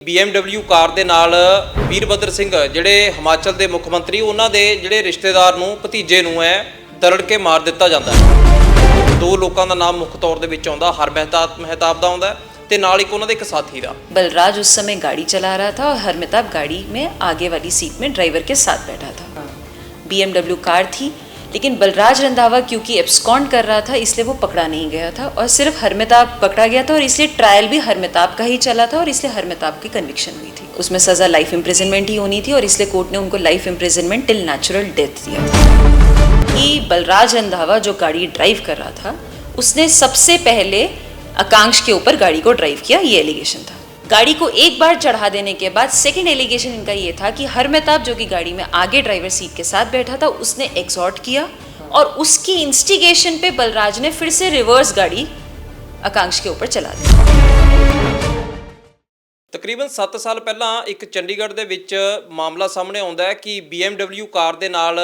BMW ਕਾਰ ਦੇ ਨਾਲ ਵੀਰਭੱਦਰ ਸਿੰਘ ਜਿਹੜੇ ਹਿਮਾਚਲ ਦੇ ਮੁੱਖ ਮੰਤਰੀ ਉਹਨਾਂ ਦੇ ਜਿਹੜੇ ਰਿਸ਼ਤੇਦਾਰ ਨੂੰ ਭਤੀਜੇ ਨੂੰ ਹੈ ਦਰੜ ਕੇ ਮਾਰ ਦਿੱਤਾ ਜਾਂਦਾ ਹੈ। ਦੋ ਲੋਕਾਂ ਦਾ ਨਾਮ ਮੁੱਖ ਤੌਰ ਦੇ ਵਿੱਚ ਆਉਂਦਾ, ਹਰ ਮਹਿਤਾਬ ਦਾ ਆਉਂਦਾ ਤੇ ਨਾਲ ਇੱਕ ਉਹਨਾਂ ਦੇ ਇੱਕ ਸਾਥੀ ਦਾ। बलराज उस समय गाड़ी चला रहा था और हरमिताब गाड़ी में आगे वाली सीट में ड्राइवर के साथ बैठा था। BMW कार थी, लेकिन बलराज रंधावा क्योंकि एब्सकॉन्ड कर रहा था इसलिए वो पकड़ा नहीं गया था और सिर्फ हरमिताब पकड़ा गया था और इसलिए ट्रायल भी हरमिताब का ही चला था और इसलिए हरमिताब की कन्विक्शन हुई थी। उसमें सज़ा लाइफ इम्प्रिजनमेंट ही होनी थी और इसलिए कोर्ट ने उनको life imprisonment till natural death दिया था। कि बलराज रंधावा जो गाड़ी ड्राइव कर रहा था उसने सबसे पहले आकांक्ष के ऊपर गाड़ी को ड्राइव किया, ये एलिगेशन था। गाड़ी को एक बार चढ़ा देने के बाद सेकंड एलिगेशन इनका ये था कि हरमिताब जो कि गाड़ी में आगे ड्राइवर सीट के साथ बैठा था उसने एक्सॉर्ट किया और उसकी इंस्टिगेशन पे बलराज ने फिर से रिवर्स गाड़ी आकांक्ष के ऊपर चला दी। ਤਕਰੀਬਨ 7 ਸਾਲ ਪਹਿਲਾਂ ਇੱਕ ਚੰਡੀਗੜ੍ਹ ਦੇ ਵਿੱਚ ਮਾਮਲਾ ਸਾਹਮਣੇ ਆਉਂਦਾ ਹੈ ਕਿ BMW ਕਾਰ ਦੇ ਨਾਲ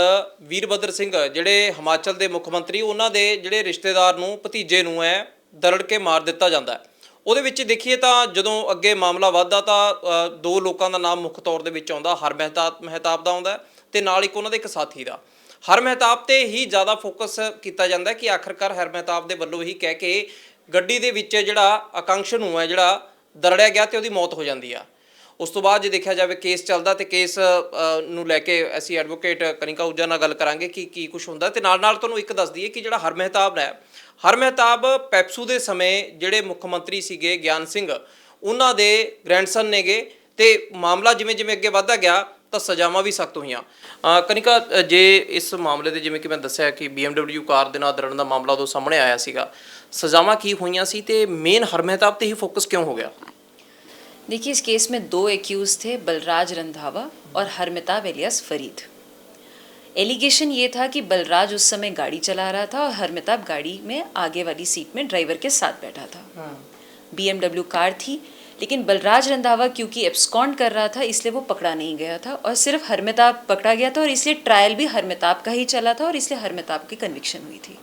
ਵੀਰਭੱਦਰ ਸਿੰਘ ਜਿਹੜੇ ਹਿਮਾਚਲ ਦੇ ਮੁੱਖ ਮੰਤਰੀ ਉਹਨਾਂ ਦੇ ਜਿਹੜੇ ਰਿਸ਼ਤੇਦਾਰ ਨੂੰ ਭਤੀਜੇ ਨੂੰ ਹੈ ਦਰੜ ਕੇ ਮਾਰ ਦਿੱਤਾ ਜਾਂਦਾ ਹੈ। ਉਹਦੇ ਵਿੱਚ ਦੇਖੀਏ ਤਾਂ ਜਦੋਂ ਅੱਗੇ ਮਾਮਲਾ ਵੱਧਦਾ ਤਾਂ ਦੋ ਲੋਕਾਂ ਦਾ ਨਾਮ ਮੁੱਖ ਤੌਰ ਦੇ ਵਿੱਚ ਆਉਂਦਾ, ਹਰ ਮਹਿਤਾਬ ਦਾ ਆਉਂਦਾ ਤੇ ਨਾਲ ਇੱਕ ਉਹਨਾਂ ਦੇ ਇੱਕ ਸਾਥੀ ਦਾ। ਹਰ ਮਹਿਤਾਬ ਤੇ ਹੀ ਜ਼ਿਆਦਾ ਫੋਕਸ ਕੀਤਾ ਜਾਂਦਾ ਕਿ ਆਖਰਕਾਰ ਹਰ ਮਹਿਤਾਬ ਦੇ ਵੱਲੋਂ ਹੀ ਕਹਿ ਕੇ ਗੱਡੀ ਦੇ ਵਿੱਚ ਜਿਹੜਾ ਆਕਾਂਕਸ਼ ਨੂੰ ਹੈ ਜਿਹੜਾ ਦਰੜਿਆ ਗਿਆ ਤੇ ਉਹਦੀ ਮੌਤ ਹੋ ਜਾਂਦੀ ਆ। ਉਸ ਤੋਂ ਬਾਅਦ ਜੇ ਦੇਖਿਆ ਜਾਵੇ ਕੇਸ ਚੱਲਦਾ ਤੇ ਕੇਸ ਨੂੰ ਲੈ ਕੇ ਅਸੀਂ ਐਡਵੋਕੇਟ ਕਨਿਕਾ ਊਜਾ ਨਾਲ ਗੱਲ ਕਰਾਂਗੇ ਕਿ ਕੀ ਕੁਝ ਹੁੰਦਾ ਤੇ ਨਾਲ ਤੁਹਾਨੂੰ ਇੱਕ ਦੱਸ ਦਈਏ ਕਿ ਜਿਹੜਾ ਹਰ ਮਹਿਤਾਬ ਹੈ, ਹਰ ਮਹਿਤਾਬ ਪੈਪਸੂ ਦੇ ਸਮੇਂ ਜਿਹੜੇ ਮੁੱਖ ਮੰਤਰੀ ਸੀਗੇ ਗਿਆਨ ਸਿੰਘ ਉਹਨਾਂ ਦੇ ਗ੍ਰੈਂਡਸਨ ਨੇਗੇ ਤੇ ਮਾਮਲਾ ਜਿਵੇਂ ਅੱਗੇ ਵੱਧਦਾ ਗਿਆ ਤਾਂ ਸਜ਼ਾਵਾਂ ਵੀ ਸਖਤ ਹੋਈਆਂ। ਕਨਿਕਾ, ਜੇ ਇਸ ਮਾਮਲੇ ਦੇ ਜਿਵੇਂ ਕਿ ਮੈਂ ਦੱਸਿਆ ਕਿ BMW ਕਾਰ ਦੇ ਨਾਲ ਦਰੜਨ ਦਾ ਮਾਮਲਾ ਉਦੋਂ ਸਾਹਮਣੇ ਆਇਆ ਸੀਗਾ, ਸਜ਼ਾਵਾਂ ਕੀ ਹੋਈਆਂ ਸੀ ਤੇ ਮੇਨ ਹਰ ਮਹਿਤਾਬ ਤੇ ਹੀ ਫੋਕਸ ਕਿਉਂ ਹੋ ਗਿਆ? देखिए, इस केस में दो एक्यूज थे, बलराज रंधावा और हरमिताब एलियास फरीद। एलिगेशन ये था कि बलराज उस समय गाड़ी चला रहा था और हरमिताब गाड़ी में आगे वाली सीट में ड्राइवर के साथ बैठा था। BMW कार थी, लेकिन बलराज रंधावा क्योंकि एब्सकॉन्ड कर रहा था इसलिए वो पकड़ा नहीं गया था और सिर्फ हरमिताब पकड़ा गया था और इसलिए ट्रायल भी हरमिताब का ही चला था और इसलिए हरमिताब की कन्विक्शन हुई थी।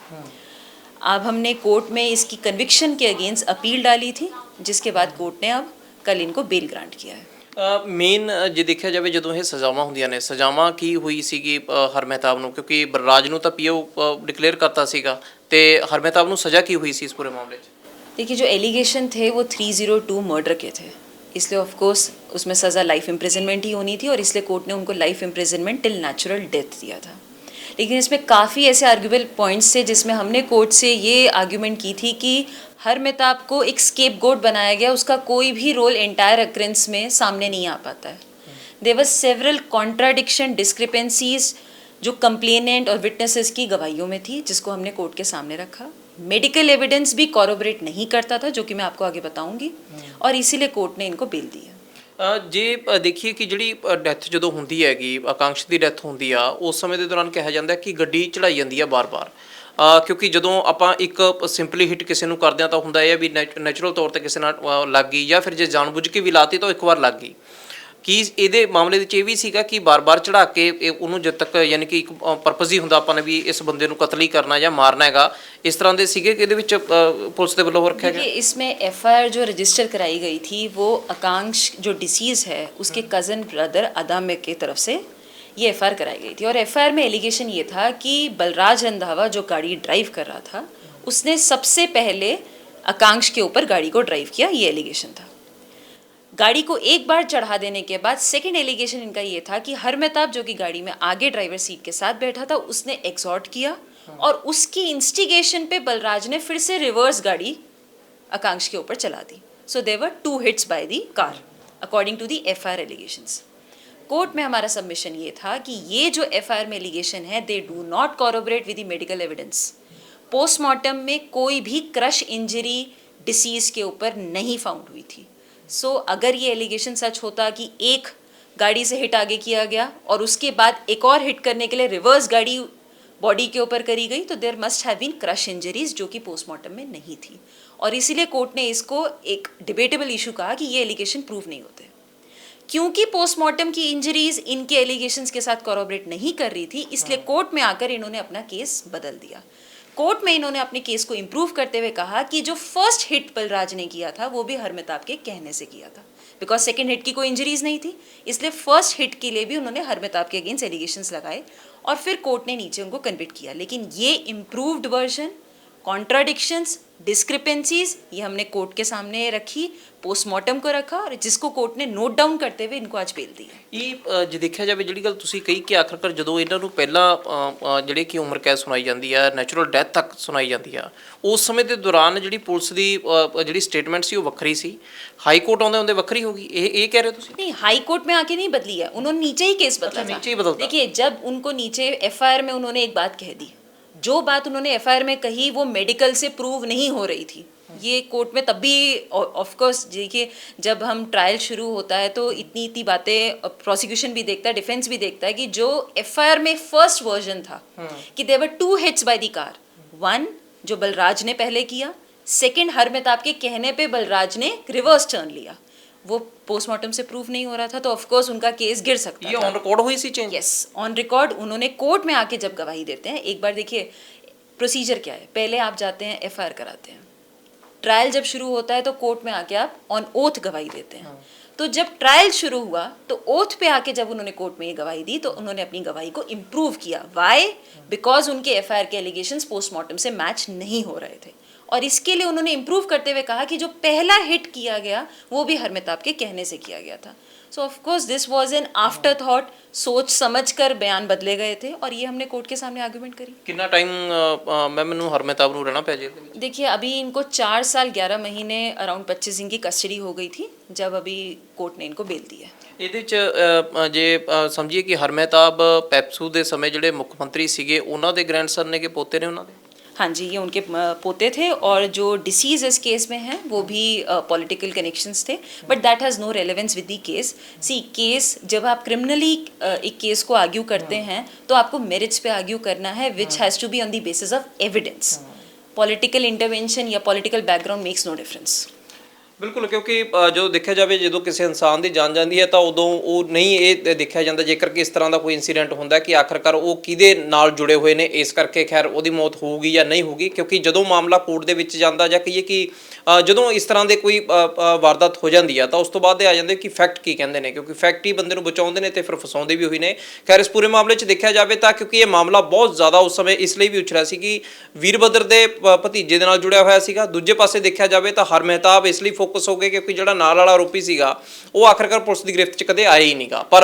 अब हमने कोर्ट में इसकी कन्विक्शन के अगेंस्ट अपील डाली थी, जिसके बाद कोर्ट ने अब कल इनको बेल ग्रांट किया है। ਮੇਨ ਜੇ ਦੇਖਿਆ ਜਾਵੇ ਜਦੋਂ ਇਹ ਸਜ਼ਾਵਾਂ ਹੁੰਦੀਆਂ ਨੇ, ਸਜ਼ਾਵਾਂ ਕੀ ਹੋਈ ਸੀਗੀ ਹਰ ਮਹਿਤਾਬ ਨੂੰ? ਕਿਉਂਕਿ ਬਲਰਾਜ ਨੂੰ ਤਾਂ ਪੀਓ ਡਿਕਲੇਅਰ ਕਰਤਾ ਸੀਗਾ ਤੇ ਹਰ ਮਹਿਤਾਬ ਨੂੰ ਸਜ਼ਾ ਕੀ ਹੋਈ ਸੀ ਇਸ ਪੂਰੇ ਮਾਮਲੇ 'ਚ? देखिए, जो एलिगेशन थे वो 302 मर्डर के थे, इसलिए ऑफ कोर्स उसमें सज़ा लाइफ इम्प्रिजनमेंट ही होनी थी और इसलिए कोर्ट ने उनको life imprisonment till natural death दिया था। लेकिन इसमें काफ़ी ऐसे आर्ग्यूबल पॉइंट्स थे जिसमें हमने कोर्ट से ये आर्ग्यूमेंट की थी कि हर मेहताब को एक स्केपगोट बनाया गया, उसका कोई भी रोल एंटायर अक्रेंस में सामने नहीं आ पाता है। There were several contradiction, discrepancies जो कंप्लेनेंट और विटनेसेस की गवाहियों में थी, जिसको हमने कोर्ट के सामने रखा। मेडिकल एविडेंस भी कॉरोबरेट नहीं करता था, जो कि मैं आपको आगे बताऊंगी, और इसीलिए कोर्ट ने इनको बेल दी है। ਜੇ ਦੇਖੀਏ ਕਿ ਜਿਹੜੀ ਡੈਥ ਜਦੋਂ ਹੁੰਦੀ ਹੈਗੀ, ਆਕਾਂਕਸ਼ ਦੀ ਡੈਥ ਹੁੰਦੀ ਆ, ਉਸ ਸਮੇਂ ਦੇ ਦੌਰਾਨ ਕਿਹਾ ਜਾਂਦਾ ਕਿ ਗੱਡੀ ਚੜਾਈ ਜਾਂਦੀ ਆ ਬਾਰ-ਬਾਰ, ਕਿਉਂਕਿ ਜਦੋਂ ਆਪਾਂ ਇੱਕ ਸਿੰਪਲੀ ਹਿੱਟ ਕਿਸੇ ਨੂੰ ਕਰਦੇ ਹਾਂ ਤਾਂ ਹੁੰਦਾ ਇਹ ਵੀ ਨੈਚੁਰਲ ਤੌਰ 'ਤੇ ਕਿਸੇ ਨਾਲ ਲੱਗ ਗਈ ਜਾਂ ਫਿਰ ਜੇ ਜਾਣਬੁੱਝ ਕੇ ਵੀ ਲਾਤੀ ਤਾਂ ਇੱਕ ਵਾਰ ਲੱਗ ਗਈ। ਕੀ ਇਹਦੇ ਮਾਮਲੇ ਵਿੱਚ ਇਹ ਵੀ ਸੀਗਾ ਕਿ ਬਾਰ-ਬਾਰ ਚੜਾ ਕੇ ਉਹਨੂੰ ਜਦ ਤੱਕ ਯਾਨੀ ਕਿ ਇੱਕ ਪਰਪਸ ਹੀ ਹੁੰਦਾ ਆਪਾਂ ਨੇ ਵੀ ਇਸ ਬੰਦੇ ਨੂੰ ਕਤਲ ਹੀ ਕਰਨਾ ਜਾਂ ਮਾਰਨਾ ਹੈਗਾ, ਇਸ ਤਰ੍ਹਾਂ ਦੇ ਸੀਗੇ ਕਿ ਇਹਦੇ ਵਿੱਚ ਪੁਲਿਸ ਦੇ ਵੱਲੋਂ ਰੱਖਿਆ ਗਿਆ? इसमें FIR जो रजिस्टर कराई गई थी वो आकांक्ष जो डिसीज़ है उसके कज़न ब्रदर अदाम की तरफ से ये FIR कराई गई थी और FIR में एलिगेशन ये था कि बलराज रंधावा जो गाड़ी ड्राइव कर रहा था उसने सबसे पहले आकांक्ष के ऊपर गाड़ी को ड्राइव किया, ये एलिगेशन था। गाड़ी को एक बार चढ़ा देने के बाद सेकंड एलिगेशन इनका ये था कि हर मेहताब जो कि गाड़ी में आगे ड्राइवर सीट के साथ बैठा था उसने एक्सॉर्ट किया और उसकी इंस्टिगेशन पे बलराज ने फिर से रिवर्स गाड़ी आकांक्ष के ऊपर चला दी। So there were 2 hits by the car according to the FIR allegations. Court में हमारा सबमिशन ये था कि ये जो FIR में एलिगेशन है they do not corroborate with the medical evidence. Postmortem में कोई भी क्रश इंजरी डिसीज़ के ऊपर नहीं फाउंड हुई थी। सो अगर ये एलिगेशन सच होता कि एक गाड़ी से हिट आगे किया गया और उसके बाद एक और हिट करने के लिए रिवर्स गाड़ी बॉडी के ऊपर करी गई, तो there must have been crush injuries, जो कि पोस्टमार्टम में नहीं थी। और इसीलिए कोर्ट ने इसको एक डिबेटेबल इशू कहा कि ये एलिगेशन प्रूव नहीं होते, क्योंकि पोस्टमार्टम की इंजरीज इनके एलिगेशंस के साथ कॉरोबरेट नहीं कर रही थी, इसलिए कोर्ट में आकर इन्होंने अपना केस बदल दिया। कोर्ट में इन्होंने अपने केस को इम्प्रूव करते हुए कहा कि जो फर्स्ट हिट बलराज ने किया था वो भी हर मेहताब के कहने से किया था। बिकॉज सेकेंड हिट की कोई इंजरीज नहीं थी, इसलिए फर्स्ट हिट के लिए भी उन्होंने हरमेताब के अगेंस्ट एलिगेशंस लगाए और फिर कोर्ट ने नीचे उनको कन्विक्ट किया। लेकिन ये इम्प्रूव्ड वर्जन, कॉन्ट्राडिक्शंस, डिस्क्रिपेंसीज ये हमने कोर्ट के सामने रखी, पोस्टमार्टम को रखा और जिसको कोर्ट ने नोट डाउन करते हुए इनको आज बेल दी है। ਇਹ ਜੇ ਦੇਖਿਆ ਜਾਵੇ ਜਿਹੜੀ ਗੱਲ ਤੁਸੀਂ ਕਹੀ ਕਿ ਆਖਰਕਾਰ ਜਦੋਂ ਇਹਨਾਂ ਨੂੰ ਪਹਿਲਾਂ ਜਿਹੜੇ ਕਿ ਉਮਰ ਕੈਦ ਸੁਣਾਈ ਜਾਂਦੀ ਆ, ਨੈਚੁਰਲ ਡੈਥ ਤੱਕ ਸੁਣਾਈ ਜਾਂਦੀ ਆ, ਉਸ ਸਮੇਂ ਦੇ ਦੌਰਾਨ ਜਿਹੜੀ ਪੁਲਿਸ ਦੀ ਜਿਹੜੀ स्टेटमेंट ਸੀ ਉਹ ਵੱਖਰੀ ਸੀ, ਹਾਈ ਕੋਰਟ ਆਉਂਦੇ ਹੁੰਦੇ ਵੱਖਰੀ ਹੋ ਗਈ, ਇਹ ਕਹਿ ਰਹੇ ਹੋ ਤੁਸੀਂ? नहीं, हाई कोर्ट में आके नहीं बदली है, उन्होंने नीचे ही केस बदला था। नीचे ही बदलता। देखिए, जब उनको नीचे एफआईआर में उन्होंने एक बात कह दी, जो बात उन्होंने एफआईआर में कही वो मेडिकल से प्रूव नहीं हो रही थी। ये कोर्ट में तब भी ऑफ कोर्स देखिए, जब हम ट्रायल शुरू होता है तो इतनी इतनी बातें प्रोसिक्यूशन भी देखता है, डिफेंस भी देखता है कि जो एफआईआर में फर्स्ट वर्जन था कि there were 2 hits by the car, 1 जो बलराज ने पहले किया, सेकंड हरमेताब के कहने पे बलराज ने रिवर्स टर्न लिया, वो पोस्टमार्टम से प्रूव नहीं हो रहा था, तो ऑफ कोर्स उनका केस गिर सकता ये था। ऑन रिकॉर्ड हुई सी चेंज? यस, ऑन रिकॉर्ड उन्होंने कोर्ट में आके जब गवाही देते हैं, एक बार देखिए प्रोसीजर क्या है, पहले आप जाते हैं एफआईआर कराते हैं, ट्रायल जब शुरू होता है तो कोर्ट में आके आप ऑन ओथ गवाही देते हैं। तो जब ट्रायल शुरू हुआ तो ओथ पे आके जब उन्होंने कोर्ट में ये गवाही दी तो उन्होंने अपनी गवाही को इम्प्रूव किया। वाई? बिकॉज उनके एफआईआर के एलिगेशंस पोस्टमार्टम से मैच नहीं हो रहे थे और इसके लिए उन्होंने इम्प्रूव करते हुए कहा कि जो पहला हिट किया गया वो भी हरमेताब के कहने से किया गया था। सो of course this was an after thought, सोच समझ कर बयान बदले गए थे और ये हमने कोर्ट के सामने आर्गूमेंट करी। कितना टाइम मैं मैनू हरमेताब नूं रहना पै जेल दे विच? देखिए, अभी इनको 4 साल 11 महीने अराउंड 25 दिन की कस्टडी हो गई थी जब अभी कोर्ट ने इनको बेल दी है। ਇਹਦੇ ਚ ਜੇ ਸਮਝੀਏ ਕਿ ਹਰਮੇਤਾਬ ਪੈਪਸੂ ਦੇ ਸਮੇਂ ਜਿਹੜੇ ਮੁੱਖ ਮੰਤਰੀ ਸੀਗੇ ਉਹਨਾਂ ਦੇ ਗ੍ਰੈਂਡਸਨ ਨੇ ਕਿ ਪੋਤੇ ਨੇ ਉਹਨਾਂ ਦੇ? हाँ जी, ये उनके पोते थे और जो डिसीज इस केस में है वो भी पॉलिटिकल कनेक्शंस थे, but that has no relevance with the case. See case जब आप क्रिमिनली एक केस को आर्ग्यू करते हैं तो आपको मेरिट्स पे आर्ग्यू करना है which has to be on the basis of evidence. Political intervention या political background makes no difference. ਬਿਲਕੁਲ, ਕਿਉਂਕਿ ਜਦੋਂ ਦੇਖਿਆ ਜਾਵੇ ਜਦੋਂ ਕਿਸੇ ਇਨਸਾਨ ਦੀ ਜਾਨ ਜਾਂਦੀ ਹੈ ਤਾਂ ਉਦੋਂ ਉਹ ਨਹੀਂ ਇਹ ਦੇਖਿਆ ਜਾਂਦਾ ਜੇਕਰ ਕਿ ਇਸ ਤਰ੍ਹਾਂ ਦਾ ਕੋਈ ਇਨਸੀਡੈਂਟ ਹੁੰਦਾ ਕਿ ਆਖਰਕਾਰ ਉਹ ਕਿਹਦੇ ਨਾਲ ਜੁੜੇ ਹੋਏ ਨੇ, ਇਸ ਕਰਕੇ ਖੈਰ ਉਹਦੀ ਮੌਤ ਹੋਊਗੀ ਜਾਂ ਨਹੀਂ ਹੋਊਗੀ। ਕਿਉਂਕਿ ਜਦੋਂ ਮਾਮਲਾ ਕੋਰਟ ਦੇ ਵਿੱਚ ਜਾਂਦਾ ਜਾਂ ਕਹੀਏ ਕਿ ਜਦੋਂ ਇਸ ਤਰ੍ਹਾਂ ਦੇ ਕੋਈ ਵਾਰਦਾਤ ਹੋ ਜਾਂਦੀ ਆ ਤਾਂ ਉਸ ਤੋਂ ਬਾਅਦ ਇਹ ਆ ਜਾਂਦੇ ਕਿ ਫੈਕਟ ਕੀ ਕਹਿੰਦੇ ਨੇ, ਕਿਉਂਕਿ ਫੈਕਟ ਹੀ ਬੰਦੇ ਨੂੰ ਬਚਾਉਂਦੇ ਨੇ ਤੇ ਫਿਰ ਫਸਾਉਂਦੇ ਵੀ ਹੋਈ ਨੇ। ਖੈਰ ਇਸ ਪੂਰੇ ਮਾਮਲੇ 'ਚ ਦੇਖਿਆ ਜਾਵੇ ਤਾਂ ਕਿਉਂਕਿ ਇਹ ਮਾਮਲਾ ਬਹੁਤ ਜ਼ਿਆਦਾ ਉਸ ਸਮੇਂ ਇਸ ਲਈ ਵੀ ਉਛਰਿਆ ਸੀ ਕਿ ਵੀਰਭੱਦਰ ਦੇ ਭਤੀਜੇ ਦੇ ਨਾਲ ਜੁੜਿਆ ਹੋਇਆ ਸੀਗਾ। ਦੂਜੇ ਪਾਸੇ ਦੇਖਿਆ ਜਾਵੇ ਤਾਂ ਹਰਮੇਤਾਬ ਇਸ ਲਈ ਫੋਕਸ ਹੋ ਗਏ ਕਿਉਂਕਿ ਜਿਹੜਾ ਨਾਲ ਵਾਲਾ ਆਰੋਪੀ ਸੀਗਾ ਉਹ ਆਖਰਕਾਰ ਪੁਲਿਸ ਦੀ ਗ੍ਰਿਫਤ 'ਚ ਕਦੇ ਆਇਆ ਹੀ ਨਹੀਂਗਾ। ਪਰ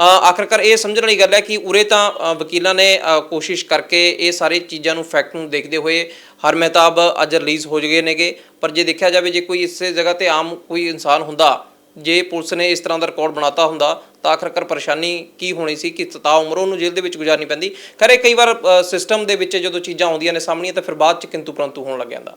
ਆਖਰਕਾਰ ਇਹ ਸਮਝਣ ਵਾਲੀ ਗੱਲ ਹੈ ਕਿ ਉਰੇ ਤਾਂ ਵਕੀਲਾਂ ਨੇ ਕੋਸ਼ਿਸ਼ ਕਰਕੇ ਇਹ ਸਾਰੀ ਚੀਜ਼ਾਂ ਨੂੰ ਫੈਕਟ ਨੂੰ ਦੇਖਦੇ ਹੋਏ ਹਰਮੇਤਾਬ ਅੱਜ ਰਿਲੀਜ਼ ਹੋ ਗਏ ਨੇਗੇ। ਪਰ ਜੇ ਦੇਖਿਆ ਜਾਵੇ ਜੇ ਕੋਈ ਇਸੇ ਜਗ੍ਹਾ ਤੇ ਆਮ ਕੋਈ ਇਨਸਾਨ ਹੁੰਦਾ, ਜੇ ਪੁਲਿਸ ਨੇ ਇਸ ਤਰ੍ਹਾਂ ਦਾ ਰਿਕਾਰਡ ਬਣਾਤਾ ਹੁੰਦਾ ਤਾਂ ਆਖਰਕਾਰ ਪਰੇਸ਼ਾਨੀ ਕੀ ਹੋਣੀ ਸੀ ਕਿ 27 ਉਮਰ ਉਹਨੂੰ ਜੇਲ੍ਹ ਦੇ ਵਿੱਚ ਗੁਜ਼ਾਰਨੀ ਪੈਂਦੀ। ਖੈਰ ਕਈ ਵਾਰ ਸਿਸਟਮ ਦੇ ਵਿੱਚ ਜਦੋਂ ਚੀਜ਼ਾਂ ਆਉਂਦੀਆਂ ਨੇ ਸਾਹਮਣੇ ਤਾਂ ਫਿਰ ਬਾਅਦ 'ਚ ਕਿੰਤੂ ਪਰੰਤੂ ਹੋਣ ਲੱਗ ਜਾਂਦਾ।